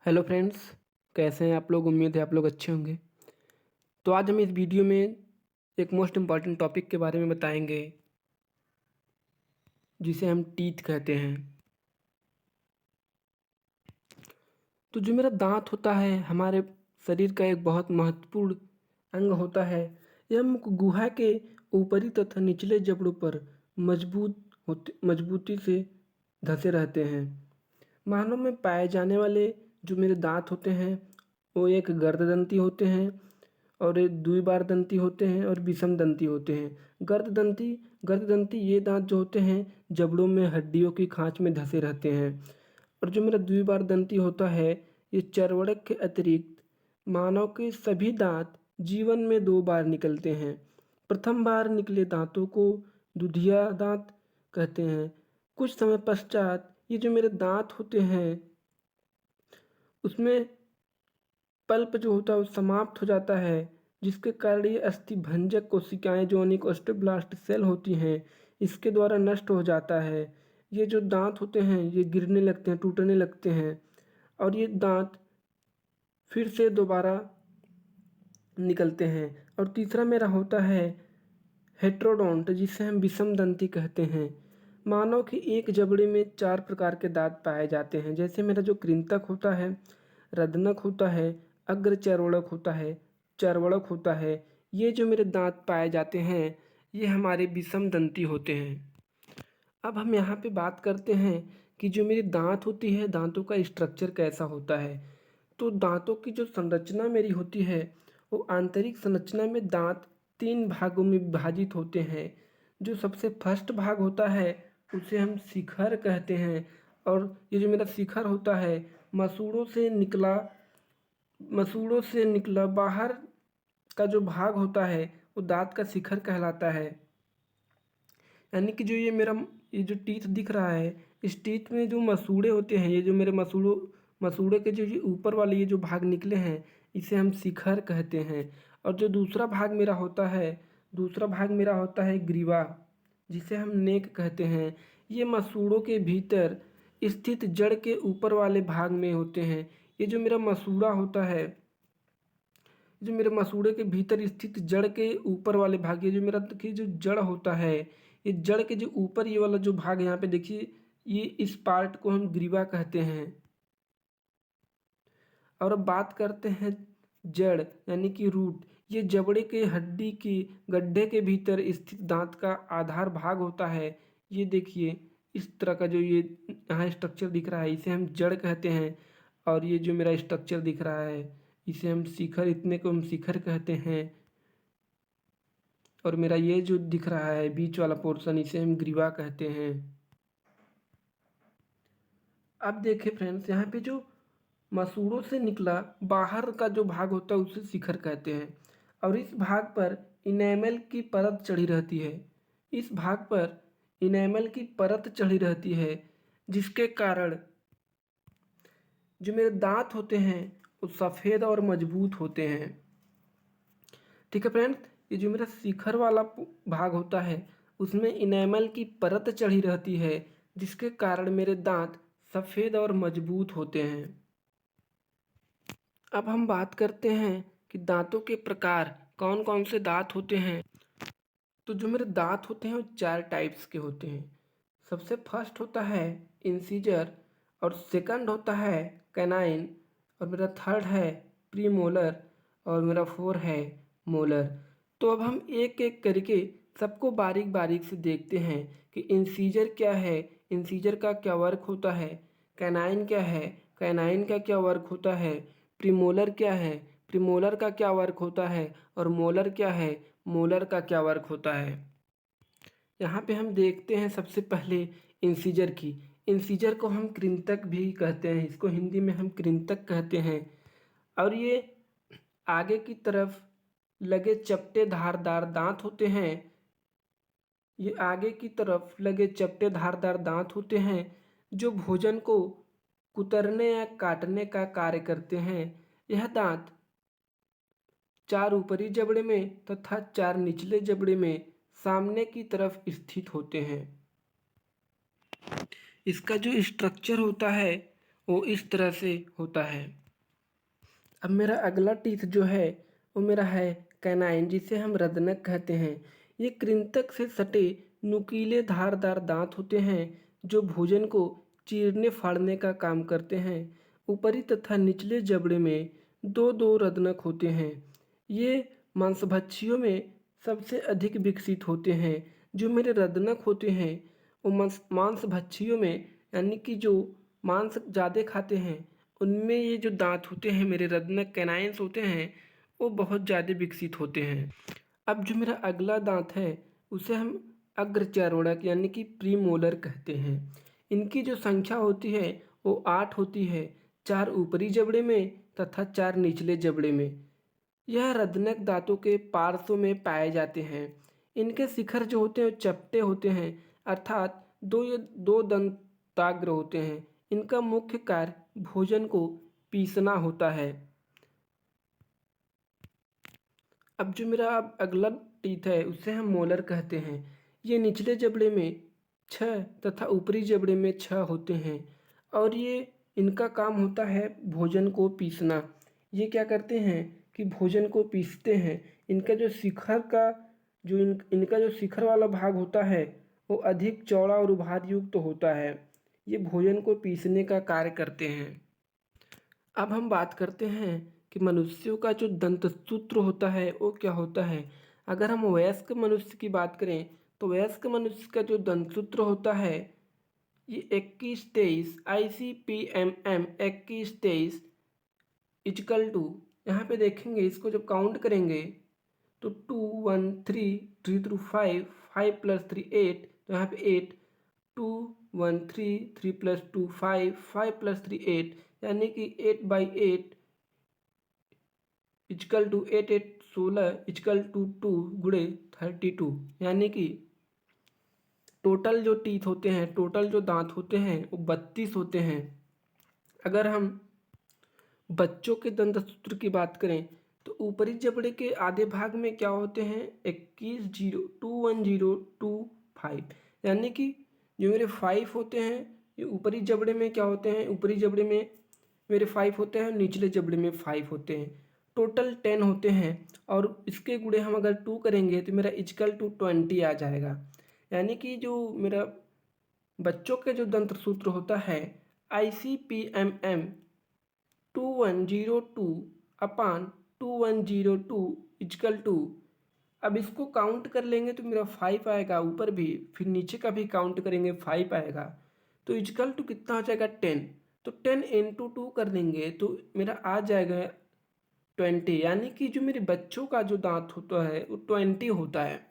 Hello friends, कैसे हैं आप लोग। उम्मीद है आप लोग अच्छे होंगे। तो आज हम इस वीडियो में एक मोस्ट इम्पॉर्टेंट टॉपिक के बारे में बताएंगे जिसे हम टीथ कहते हैं। तो जो मेरा दांत होता है हमारे शरीर का एक बहुत महत्वपूर्ण अंग होता है। यह मुख गुहा के ऊपरी तथा निचले जबड़ों पर मजबूती से धंसे रहते हैं। मानव में पाए जाने वाले जो मेरे दांत होते हैं वो एक गर्ददंती होते हैं और एक द्विबार दंती होते हैं और विषम दंती होते हैं। गर्ददंती ये दांत जो होते हैं जबड़ों में हड्डियों की खांच में धंसे रहते हैं। और जो मेरा द्विबार दंती होता है ये चर्वणक के अतिरिक्त मानव के सभी दांत जीवन में 2 बार निकलते हैं। प्रथम बार निकले दांतों को दुधिया दांत कहते हैं। कुछ समय पश्चात ये जो मेरे दांत होते हैं उसमें पल्प जो होता है वो समाप्त हो जाता है, जिसके कारण ये अस्थिभंजक कोशिकाएं जो अनेक ऑस्टियोब्लास्ट सेल होती हैं इसके द्वारा नष्ट हो जाता है। ये जो दांत होते हैं ये गिरने लगते हैं, टूटने लगते हैं और ये दांत फिर से दोबारा निकलते हैं। और तीसरा मेरा होता है हेट्रोडोंट, जिसे हम विषम दंती कहते हैं। मानव की एक जबड़े में 4 प्रकार के दांत पाए जाते हैं, जैसे मेरा जो कृंतक होता है, रदनक होता है, अग्र चर्वणक होता है, चर्वणक होता है। ये जो मेरे दांत पाए जाते हैं ये हमारे विषम दंती होते हैं। अब हम यहाँ पे बात करते हैं कि जो मेरी दांत होती है दांतों का स्ट्रक्चर कैसा होता है। तो दांतों की जो संरचना मेरी होती है वो आंतरिक संरचना में दांत 3 भागों में विभाजित होते हैं। जो सबसे फर्स्ट भाग होता है उसे हम शिखर कहते हैं। और ये जो मेरा शिखर होता है मसूड़ों से निकला बाहर का जो भाग होता है वो दांत का शिखर कहलाता है। यानी कि ये जो टीथ दिख रहा है इस टीथ में जो मसूड़े होते हैं, ये जो मेरे मसूड़े के जो ये ऊपर वाले ये जो भाग निकले हैं इसे हम शिखर कहते हैं। और जो दूसरा भाग मेरा होता है ग्रीवा, जिसे हम नेक कहते हैं। ये मसूड़ों के भीतर स्थित जड़ के ऊपर वाले भाग में होते हैं। ये जो मेरा मसूड़ा होता है, जो मेरे मसूड़े के भीतर स्थित जड़ के ऊपर वाले भाग, ये जो मेरा की जो जड़ होता है, ये जड़ के जो ऊपर ये वाला जो भाग यहाँ पे देखिए, ये इस पार्ट को हम ग्रीवा कहते हैं। और अब बात करते हैं जड़ यानी कि रूट। ये जबड़े के हड्डी की गड्ढे के भीतर स्थित दांत का आधार भाग होता है। ये देखिए इस तरह का जो ये यहाँ स्ट्रक्चर दिख रहा है इसे हम जड़ कहते हैं। और ये जो मेरा स्ट्रक्चर दिख रहा है इसे हम शिखर, इतने को हम शिखर कहते हैं। और मेरा ये जो दिख रहा है बीच वाला पोर्शन इसे हम ग्रीवा कहते हैं। अब देखिए फ्रेंड्स, यहाँ पे जो मसूड़ों से निकला बाहर का जो भाग होता है उसे शिखर कहते हैं। और इस भाग पर इनेमल की परत चढ़ी रहती है। इस भाग पर इनेमल की परत चढ़ी रहती है जिसके कारण जो मेरे दांत होते हैं वो सफ़ेद और मजबूत होते हैं। ठीक है फ्रेंड्स, ये जो मेरा शिखर वाला भाग होता है उसमें इनेमल की परत चढ़ी रहती है जिसके कारण मेरे दांत सफ़ेद और मजबूत होते हैं। अब हम बात करते हैं कि दांतों के प्रकार कौन कौन से दांत होते हैं। तो जो मेरे दांत होते हैं वो 4 टाइप्स के होते हैं। सबसे फर्स्ट होता है इंसीजर, और सेकंड होता है कैनाइन, और मेरा थर्ड है प्रीमोलर, और मेरा फोर है मोलर। तो अब हम एक एक करके सबको बारीक बारीक से देखते हैं कि इंसीजर क्या है, इंसीजर का क्या वर्क होता है, कैनाइन क्या है, कैनाइन का क्या वर्क होता है, प्रीमोलर क्या है, प्रीमोलर का क्या वर्क होता है, और मोलर क्या है, मोलर का क्या वर्क होता है। यहाँ पे हम देखते हैं सबसे पहले इंसीजर की। इंसीजर को हम कृंतक भी कहते हैं, इसको हिंदी में हम कृंतक कहते हैं। और ये आगे की तरफ लगे चपटे धारदार दांत होते हैं। ये आगे की तरफ लगे चपटे धारदार दांत होते हैं जो भोजन को कुतरने या काटने का कार्य करते हैं। यह दांत 4 ऊपरी जबड़े में तथा 4 निचले जबड़े में सामने की तरफ स्थित होते हैं। इसका जो स्ट्रक्चर होता है वो इस तरह से होता है। अब मेरा अगला टीथ जो है वो मेरा है कैनाइन, जिसे हम रदनक कहते हैं। ये कृंतक से सटे नुकीले धारदार दांत होते हैं जो भोजन को चीरने फाड़ने का काम करते हैं। ऊपरी तथा निचले जबड़े में दो दो रदनक होते हैं। ये मांसभक्षियों में सबसे अधिक विकसित होते हैं। जो मेरे रदनक होते हैं वो मांसभक्षियों में, यानी कि जो मांस ज़्यादा खाते हैं, उनमें ये जो दांत होते हैं मेरे रत्नक कैनाइन्स होते हैं वो बहुत ज़्यादा विकसित होते हैं। अब जो मेरा अगला दांत है उसे हम अग्रचर्वणक यानी कि प्रीमोलर कहते हैं। इनकी जो संख्या होती है वो 8 होती है, 4 ऊपरी जबड़े में तथा 4 निचले जबड़े में। यह रत्नक दांतों के पार्श्व में पाए जाते हैं। इनके शिखर जो होते हैं वो चपटे होते हैं, अर्थात दो दंताग्र होते हैं। इनका मुख्य कार्य भोजन को पीसना होता है। अब जो मेरा अब अगला टीथ है उसे हम मोलर कहते हैं। ये निचले जबड़े में 6 तथा ऊपरी जबड़े में 6 होते हैं और ये इनका काम होता है भोजन को पीसना। ये क्या करते हैं कि भोजन को पीसते हैं। इनका जो शिखर का जो इनका जो शिखर वाला भाग होता है वो अधिक चौड़ा और उभार युक्त होता है। ये भोजन को पीसने का कार्य करते हैं। अब हम बात करते हैं कि मनुष्यों का जो दंतसूत्र होता है वो क्या होता है। अगर हम वयस्क मनुष्य की बात करें तो वयस्क मनुष्य का जो दंतसूत्र होता है ये 21-23 ICP-MM 21-23 इजकल टू, यहाँ पे देखेंगे इसको जब काउंट करेंगे तो 2 1 3 3 थ्रू 5 5 प्लस 3 8, तो यहाँ पे 8 2 1 3 3 प्लस 2 5 5 प्लस 3 8, यानी कि 8/8 इजकल टू 8 8 16 इजकल टू 2 गुणे 32, यानी कि टोटल जो टीथ होते हैं, टोटल जो दांत होते हैं वो 32 होते हैं। अगर हम बच्चों के दंतसूत्र की बात करें तो ऊपरी जबड़े के आधे भाग में क्या होते हैं 21 0 2 1 0 2 5, यानी कि जो मेरे 5 होते हैं ये ऊपरी जबड़े में क्या होते हैं, ऊपरी जबड़े में मेरे 5 होते हैं, निचले जबड़े में 5 होते हैं। टोटल 10 होते हैं और इसके गुणे हम अगर 2 करेंगे तो मेरा इजकल टू 20 आ जाएगा। यानी कि जो मेरा बच्चों के जो दंतसूत्र होता है ICP-MM 2102 अपान 2102 इजकल टू, अब इसको काउंट कर लेंगे तो मेरा 5 आएगा ऊपर भी, फिर नीचे का भी काउंट करेंगे 5 आएगा, तो इजकल टू कितना हो जाएगा 10। तो 10 इंटू 2 कर देंगे तो मेरा आ जाएगा 20, यानी कि जो मेरे बच्चों का जो दांत होता है वो 20 होता है।